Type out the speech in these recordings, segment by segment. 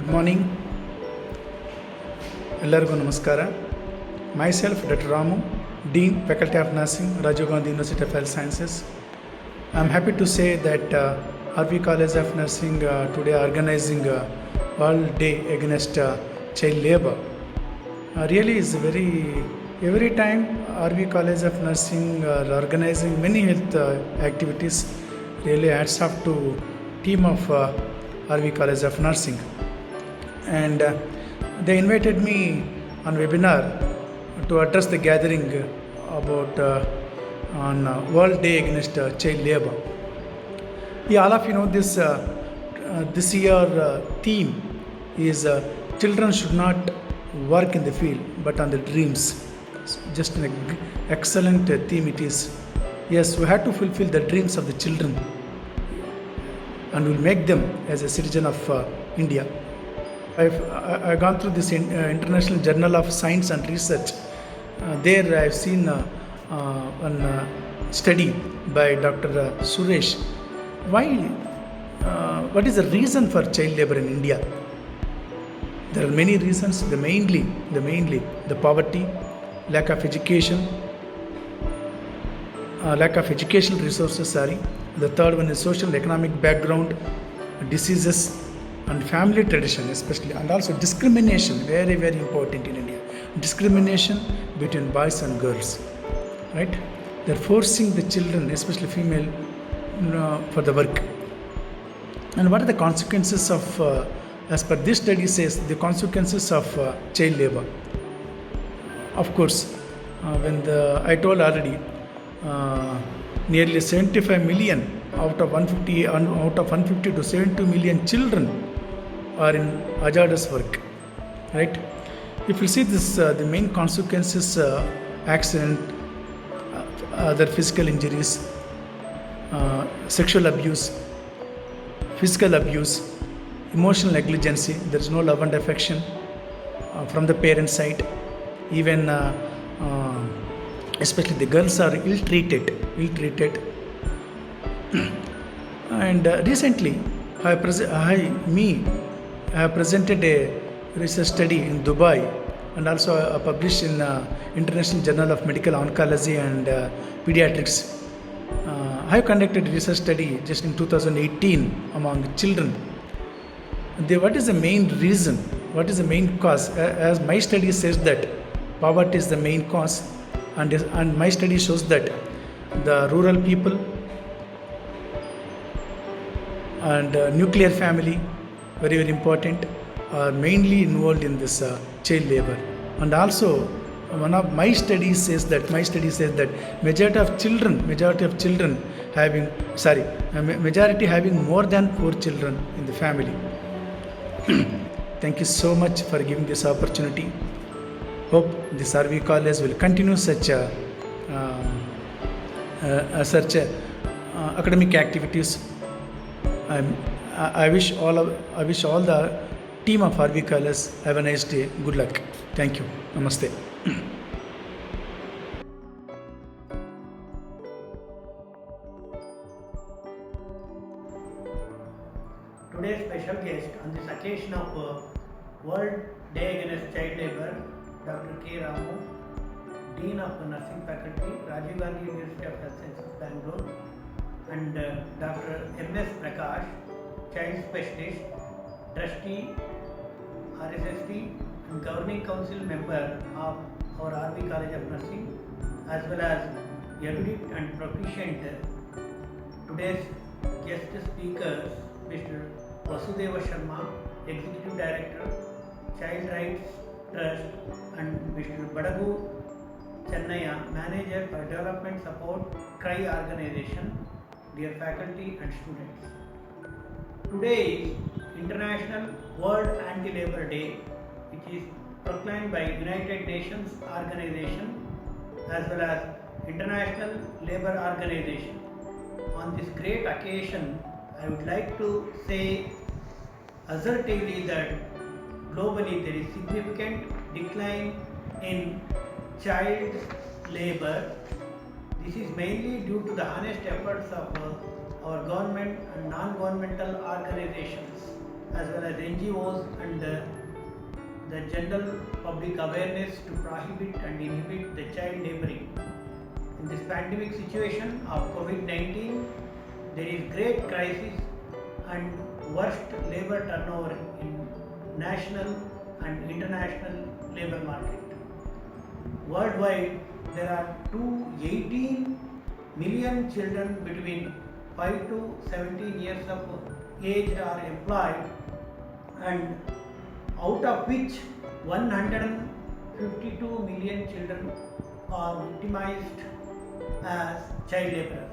Good morning. ಎಲ್ಲರಿಗೂ ನಮಸ್ಕಾರ. Myself, Dr. Ramu, Dean, Faculty of Nursing, Rajiv Gandhi University of Health Sciences. I'm happy to say that RV College of Nursing today organizing World Day Against Child Labor. Really is every time RV College of Nursing are organizing many health activities. Really hats off to team of RV College of Nursing. And they invited me on webinar to address the gathering about on World Day Against Child Labor. Yeah, all of you know this year theme is children should not work in the field but on the dreams. Just an excellent theme it is. Yes, we have to fulfill the dreams of the children and will make them as a citizen of India. I've gone through this International Journal of Science and Research. There I've seen one study by Dr. Suresh. What is the reason for child labor in India? There are many reasons. The mainly the poverty, lack of education, lack of educational resources. The third one is social and economic background, diseases, and family tradition especially, and also discrimination, very important in India. Discrimination between boys and girls, right? They're forcing the children, especially female, for the work. And what are the consequences of, as per this study says, the consequences of child labor? Of course, I told already, nearly 75 million out of 150 to 72 million children are in hazardous work, right? If you see this, the main consequences: accident, other physical injuries, sexual abuse, physical abuse, emotional negligence. There is no love and affection from the parent side. Even especially the girls are ill-treated. And recently I have presented a research study in Dubai, and also published in International Journal of Medical Oncology and Pediatrics. I have conducted a research study just in 2018 among children. What is the main reason? What is the main cause? As my study says that poverty is the main cause, and my study shows that the rural people and nuclear family, very important, are mainly involved in this child labor. And also one of my studies says that majority of children having more than 4 children in the family. Thank you so much for giving this opportunity. Hope this RV College will continue such academic activities. I wish all the team of RV College have a nice day. Good luck. Thank you. Namaste. Today's special guest on this occasion of World Day Against Child Labor, Dr. K. Ramu, Dean of Nursing Faculty, Rajiv Gandhi University of Health Sciences, Bangalore, and Dr. M.S. Prakash, Child Specialist, Trustee, RSST, and Governing Council member of our RV College of Nursing, as well as erudite and proficient. Today's guest speakers, Mr. Vasudeva Sharma, Executive Director, Child Rights Trust, and Mr. Badagu Chennaya, Manager for Development Support, CRI Organization. Dear faculty and students, today is International World Anti-Labor Day, which is proclaimed by United Nations Organization as well as International Labour Organization. On this great occasion, I would like to say assertively that globally there is significant decline in child labor. This is mainly due to the honest efforts of our government and non-governmental organizations. as well as NGOs and the general public awareness to prohibit and inhibit the child laboring. In this pandemic situation of COVID-19, there is great crisis and worst labor turnover in national and international labor market. Worldwide, there are 218 million children between 5 to 17 years of age are employed, and out of which 152 million children are victimized as child laborers.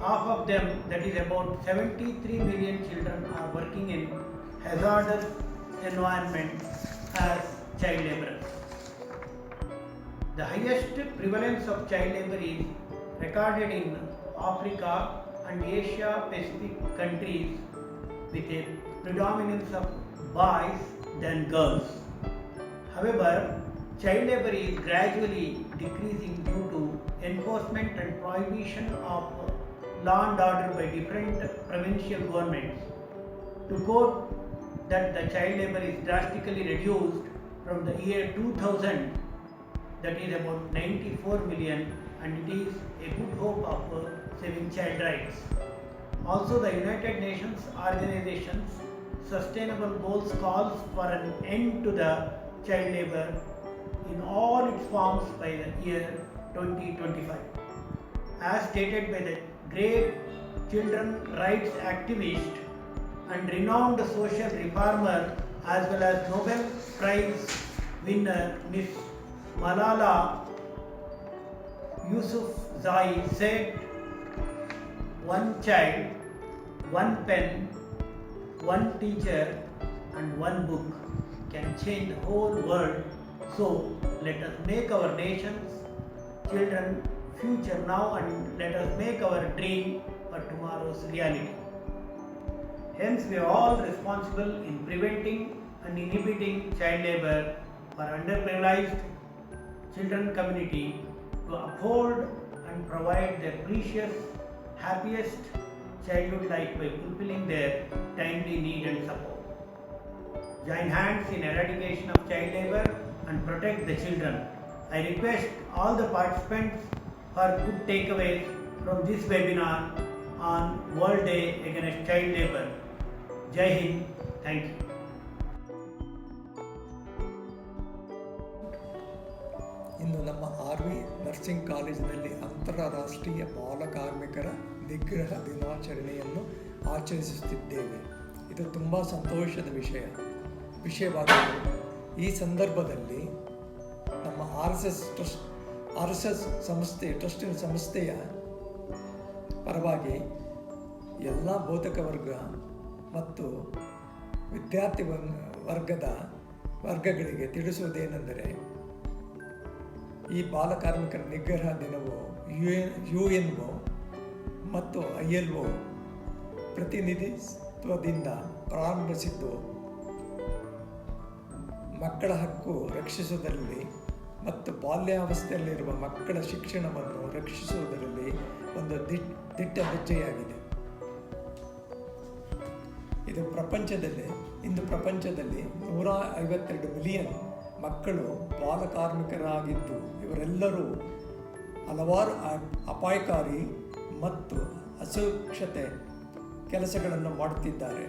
Half of them, that is about 73 million children, are working in hazardous environment as child laborers. The highest prevalence of child labor is recorded in Africa and Asia Pacific countries, with a predominance of boys than girls. However, child labor is gradually decreasing due to enforcement and prohibition of law and order by different provincial governments. To quote that the child labor is drastically reduced from the year 2000, that is about 94 million, and it is a good hope of saving child rights. Also, the United Nations Organization's Sustainable Goals calls for an end to the child labor in all its forms by the year 2025. As stated by the great children rights activist and renowned social reformer as well as Nobel Prize winner Miss Malala Yousafzai said, "One child, one pen, one teacher and one book can change the whole world. So let us make our nation's children future now, and let us make our dream for tomorrow's reality." Hence, we are all responsible in preventing and inhibiting child labor for underprivileged children community to uphold and provide their precious, happiest childhood life by fulfilling their timely need and support. Join hands in eradication of child labor and protect the children. I request all the participants for good takeaways from this webinar on World Day Against Child Labor. Jai Hind. Thank you. ಇಂದು ನಮ್ಮ RV nursing ಕಾಲೇಜಿನಲ್ಲಿ ಅಂತಾರಾಷ್ಟ್ರೀಯ ಬಾಲಕಾರ್ಮಿಕರ ನಿಗ್ರಹ ದಿನಾಚರಣೆಯನ್ನು ಆಚರಿಸುತ್ತಿದ್ದೇವೆ. ಇದು ತುಂಬ ಸಂತೋಷದ ವಿಷಯವಾಗಿದೆ. ಈ ಸಂದರ್ಭದಲ್ಲಿ ನಮ್ಮ RSS ಟ್ರಸ್ಟಿನ ಸಂಸ್ಥೆಯ ಪರವಾಗಿ ಎಲ್ಲ ಬೋಧಕ ವರ್ಗ ಮತ್ತು ವಿದ್ಯಾರ್ಥಿ ವರ್ಗಗಳಿಗೆ ತಿಳಿಸುವುದೇನೆಂದರೆ, ಈ ಬಾಲಕಾರ್ಮಿಕರ ನಿಗ್ರಹ ದಿನವು UNO ಮತ್ತು ILO ಪ್ರತಿನಿಧಿತ್ವದಿಂದ ಪ್ರಾರಂಭಿಸಿದ್ದು ಮಕ್ಕಳ ಹಕ್ಕು ರಕ್ಷಿಸುವುದರಲ್ಲಿ ಮತ್ತು ಬಾಲ್ಯಾವಸ್ಥೆಯಲ್ಲಿರುವ ಮಕ್ಕಳ ಶಿಕ್ಷಣವನ್ನು ರಕ್ಷಿಸುವುದರಲ್ಲಿ ಒಂದು ದಿಟ್ಟ ಹೆಜ್ಜೆಯಾಗಿದೆ. ಇಂದು ಪ್ರಪಂಚದಲ್ಲಿ 152 ಮಿಲಿಯನ್ ಮಕ್ಕಳು ಬಾಲಕಾರ್ಮಿಕರಾಗಿದ್ದು, ಇವರೆಲ್ಲರೂ ಹಲವಾರು ಅಪಾಯಕಾರಿ ಮತ್ತು ಅಸುರಕ್ಷತೆ ಕೆಲಸಗಳನ್ನು ಮಾಡುತ್ತಿದ್ದಾರೆ.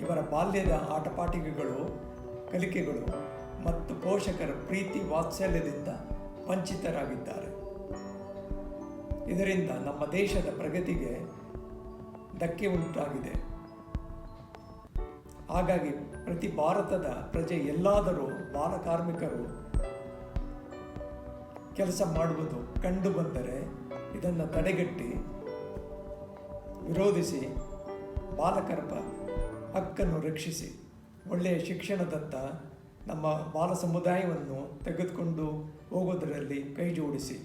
ಇವರ ಬಾಲ್ಯದ ಆಟಪಾಠಿಗಳು, ಕಲಿಕೆಗಳು ಮತ್ತು ಪೋಷಕರ ಪ್ರೀತಿ ವಾತ್ಸಲ್ಯದಿಂದ ವಂಚಿತರಾಗಿದ್ದಾರೆ. ಇದರಿಂದ ನಮ್ಮ ದೇಶದ ಪ್ರಗತಿಗೆ ಧಕ್ಕೆ ಉಂಟಾಗಿದೆ. ಹಾಗಾಗಿ ಪ್ರತಿ ಭಾರತದ ಪ್ರಜೆ ಎಲ್ಲಾದರೂ ಬಾಲಕಾರ್ಮಿಕರು ಕೆಲಸ ಮಾಡುವುದು ಕಂಡು ಬಂದರೆ ಇದನ್ನು ತಡೆಗಟ್ಟಿ ವಿರೋಧಿಸಿ ಬಾಲಕರ ಹಕ್ಕನ್ನು ರಕ್ಷಿಸಿ ಒಳ್ಳೆಯ ಶಿಕ್ಷಣದತ್ತ ನಮ್ಮ ಬಾಲ ಸಮುದಾಯವನ್ನು ತೆಗೆದುಕೊಂಡು ಹೋಗೋದರಲ್ಲಿ ಕೈ ಜೋಡಿಸಿ.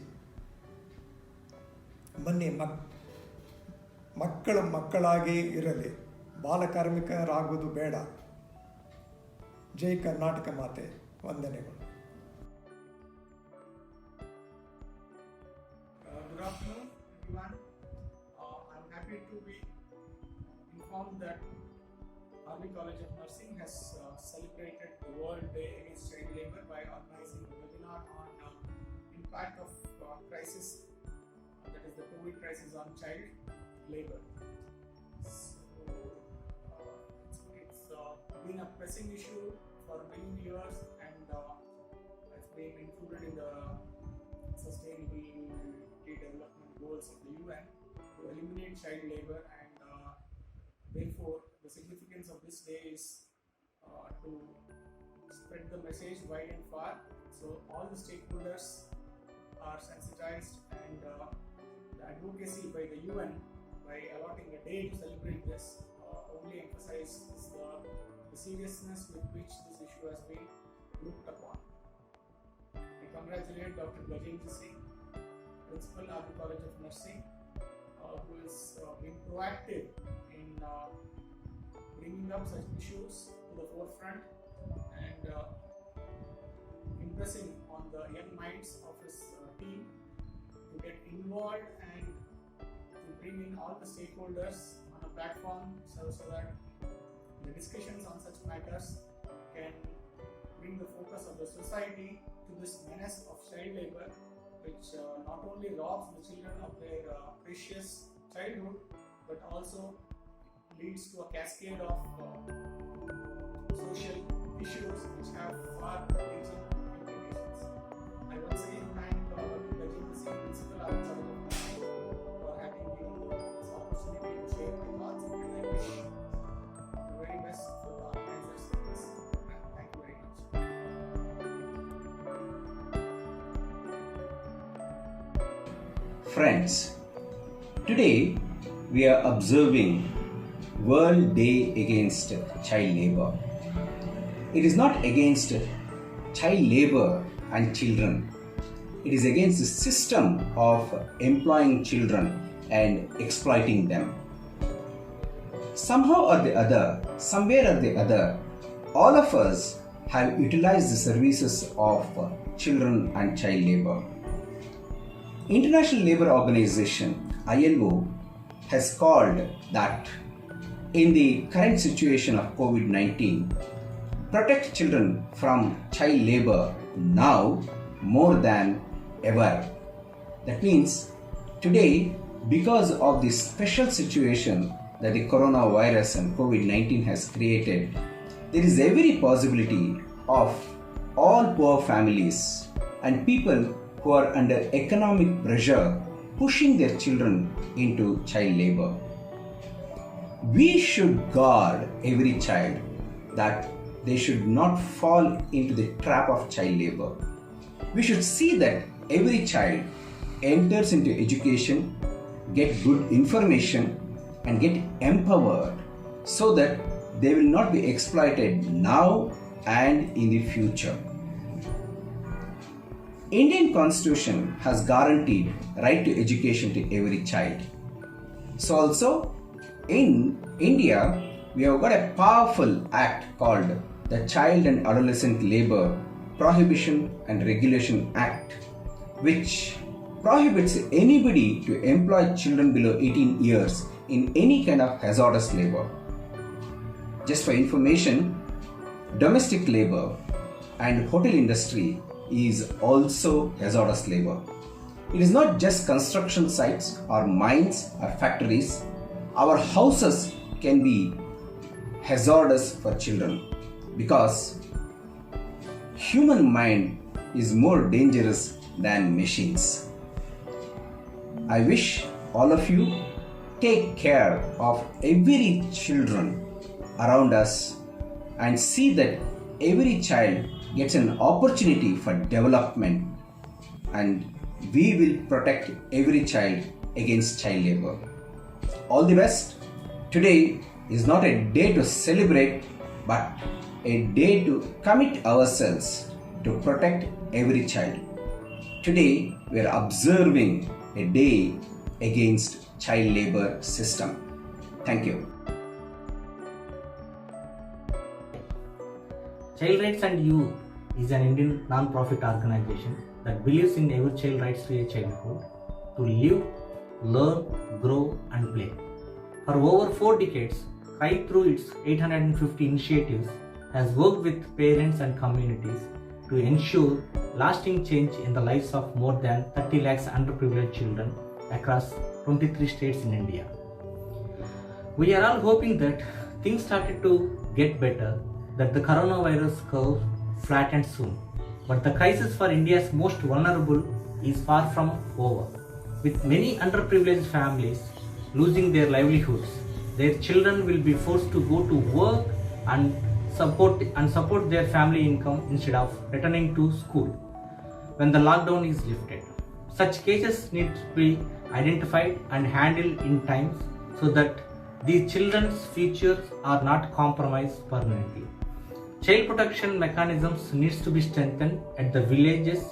ಬನ್ನಿ, ಮಕ್ಕಳಾಗಿ ಇರಲಿ, ಬಾಲಕಾರ್ಮಿಕರಾಗುವುದು ಬೇಡ. ಜೈ ಕರ್ನಾಟಕ ಮಾತೆ. ವಂದನೆಗಳು. Good afternoon, everyone. I'm happy to be informed that Army College of Nursing has celebrated the World Day Against Child Labour by organizing a webinar on impact of crisis, that is the COVID crisis on child labour. So it's been a pressing issue for many years, and it's been included in the Sustainable Development Goals of the UN to eliminate child labour, and therefore the significance of this day is to spread the message wide and far, so all the stakeholders are sensitized, and the advocacy by the UN by allotting a day to celebrate this only emphasizes the seriousness with which this issue has been looked upon. I congratulate Dr. Gajendra Singh, Principal, Army College of Nursing, who has been proactive in bringing up such issues to the forefront and impressing on the young minds of his team to get involved and to bring in all the stakeholders on a platform so that the discussions on such matters can bring the focus of the society to this menace of child labour, which not only robs the children of their precious childhood, but also leads to a cascade of social issues which have far-reaching implications. I once again thank Dr. Gajendra Singh, Principal, Army College of Nursing, for having given this opportunity to share my thoughts, and I wish the very best for the organizers of this. Thank you very much. Friends, today we are observing World Day Against Child Labour. It is not against child labour and children. It is against the system of employing children and exploiting them. Somehow or the other, somewhere or the other, all of us have utilized the services of children and child labour. International Labour Organization (ILO) has called that in the current situation of COVID-19, protect children from child labour now more than ever. That means today, because of the special situation that the coronavirus and COVID-19 has created, there is every possibility of all poor families and people who are under economic pressure pushing their children into child labour. We should guard every child that they should not fall into the trap of child labour. We should see that every child enters into education, get good information, and get empowered so that they will not be exploited now and in the future. Indian Constitution has guaranteed right to education to every child. So also in India, we have got a powerful act called the Child and Adolescent Labour Prohibition and Regulation Act, which prohibits anybody to employ children below 18 years in any kind of hazardous labour. Just for information, domestic labour and hotel industry is also hazardous labour. It is not just construction sites or mines or factories. Our houses can be hazardous for children because human mind is more dangerous than machines. I wish all of you take care of every children around us and see that every child gets an opportunity for development, and we will protect every child against child labor. All the best. Today is not a day to celebrate, but a day to commit ourselves to protect every child. Today we are observing a day against child labor system. Thank you. Child Rights and Youth is an Indian non-profit organization that believes in every child rights to a childhood to live, learn, grow and play. For over 4 decades, CRY through its 850 initiatives has worked with parents and communities to ensure lasting change in the lives of more than 30 lakhs underprivileged children across 23 states in India. We are all hoping that things started to get better, that the coronavirus curve flattens soon. But the crisis for India's most vulnerable is far from over. With many underprivileged families losing their livelihoods, their children will be forced to go to work and support their family income instead of returning to school when the lockdown is lifted. Such cases need to be identified and handled in time so that these children's futures are not compromised permanently. Child protection mechanisms needs to be strengthened at the villages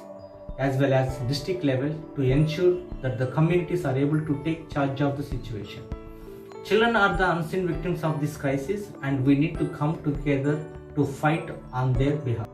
as well as district level to ensure that the communities are able to take charge of the situation. Children are the unseen victims of this crisis, and we need to come together to fight on their behalf.